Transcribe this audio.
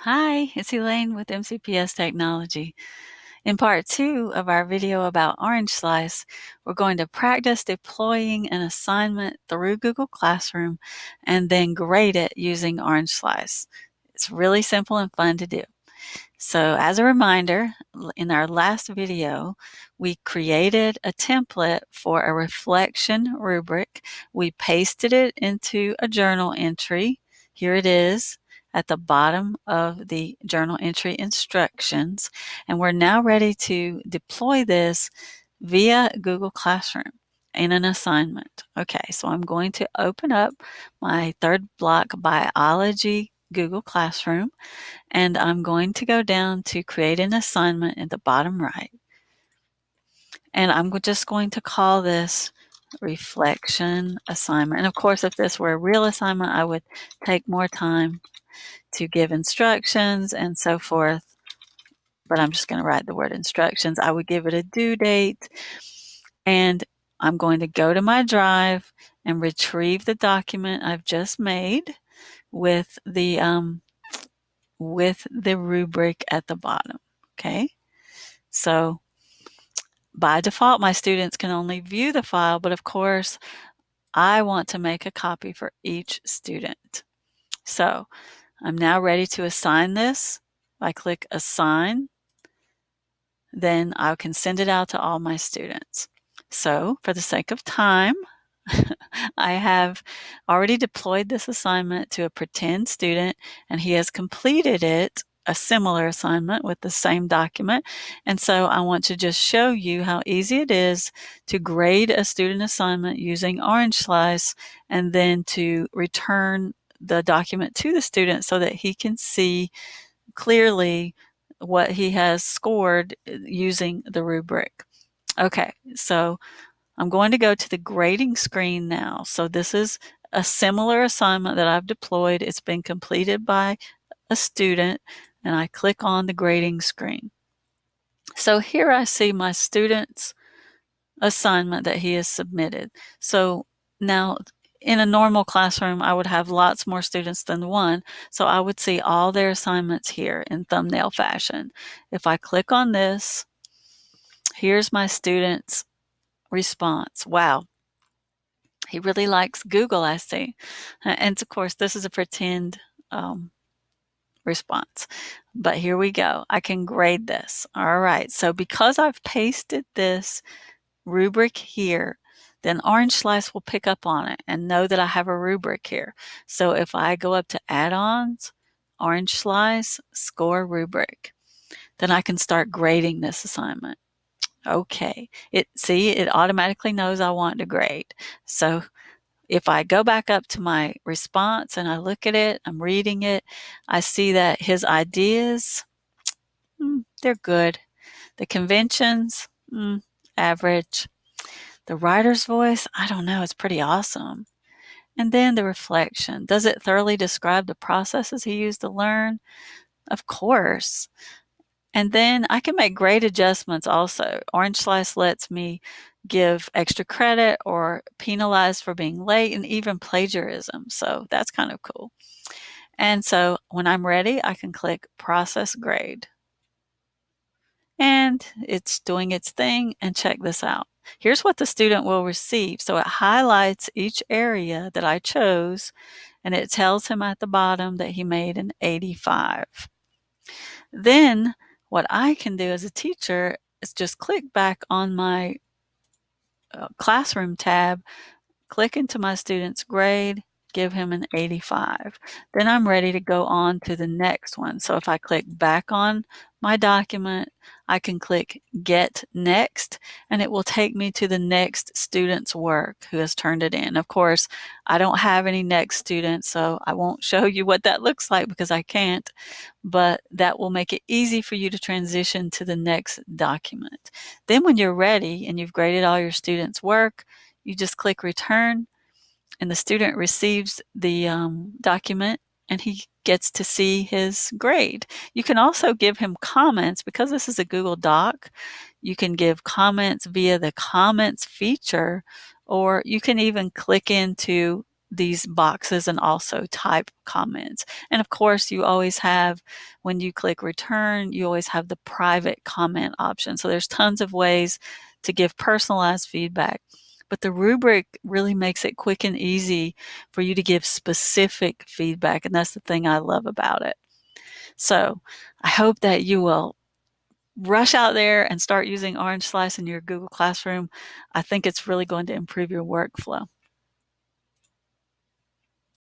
Hi, it's Elaine with MCPS Technology. In part 2 of our video about Orange Slice, we're going to practice deploying an assignment through Google Classroom and then grade it using Orange Slice. It's really simple and fun to do. So as a reminder, in our last video, we created a template for a reflection rubric. We pasted it into a journal entry. Here it is at the bottom of the journal entry instructions. And we're now ready to deploy this via Google Classroom in an assignment. Okay, so I'm going to open up my third block biology Google Classroom, and I'm going to go down to create an assignment at the bottom right. And I'm just going to call this reflection assignment. And of course, if this were a real assignment, I would take more time to give instructions and so forth. But I'm just going to write the word instructions. I would give it a due date, and I'm going to go to my drive and retrieve the document I've just made with the rubric at the bottom. Okay, so by default, my students can only view the file, but of course, I want to make a copy for each student. So I'm now ready to assign this. I click Assign, then I can send it out to all my students. So for the sake of time, I have already deployed this assignment to a pretend student, and he has completed it, a similar assignment with the same document. And so I want to just show you how easy it is to grade a student assignment using Orange Slice and then to return the document to the student so that he can see clearly what he has scored using the rubric. Okay, so I'm going to go to the grading screen now. So this is a similar assignment that I've deployed. It's been completed by a student, and I click on the grading screen. So here I see my student's assignment that he has submitted. So now in a normal classroom, I would have lots more students than one, so I would see all their assignments here in thumbnail fashion. If I click on this, here's my student's response. Wow, he really likes Google, I see. And of course, this is a pretend response. But here we go. I can grade this. All right. So because I've pasted this rubric here, then Orange Slice will pick up on it and know that I have a rubric here. So if I go up to Add-ons, Orange Slice, Score Rubric, then I can start grading this assignment. Okay. It automatically knows I want to grade. So if I go back up to my response and I look at it, I'm reading it, I see that his ideas, they're good. The conventions, average. The writer's voice, I don't know, it's pretty awesome. And then the reflection. Does it thoroughly describe the processes he used to learn? Of course. And then I can make grade adjustments also. Orange Slice lets me give extra credit or penalize for being late and even plagiarism. So that's kind of cool. And so when I'm ready, I can click Process Grade. And it's doing its thing, and check this out. Here's what the student will receive. So it highlights each area that I chose, and it tells him at the bottom that he made an 85. Then what I can do as a teacher is just click back on my classroom tab, click into my student's grade, give him an 85. Then I'm ready to go on to the next one. So if I click back on my document, I can click Get Next, and it will take me to the next student's work who has turned it in. Of course, I don't have any next students, so I won't show you what that looks like because I can't, but that will make it easy for you to transition to the next document. Then when you're ready and you've graded all your students' work, you just click Return, and the student receives the document and he gets to see his grade. You can also give him comments. Because this is a Google Doc, you can give comments via the comments feature, or you can even click into these boxes and also type comments. And of course, you always have, when you click return, you always have the private comment option. So there's tons of ways to give personalized feedback. But the rubric really makes it quick and easy for you to give specific feedback. And that's the thing I love about it. So I hope that you will rush out there and start using Orange Slice in your Google Classroom. I think it's really going to improve your workflow.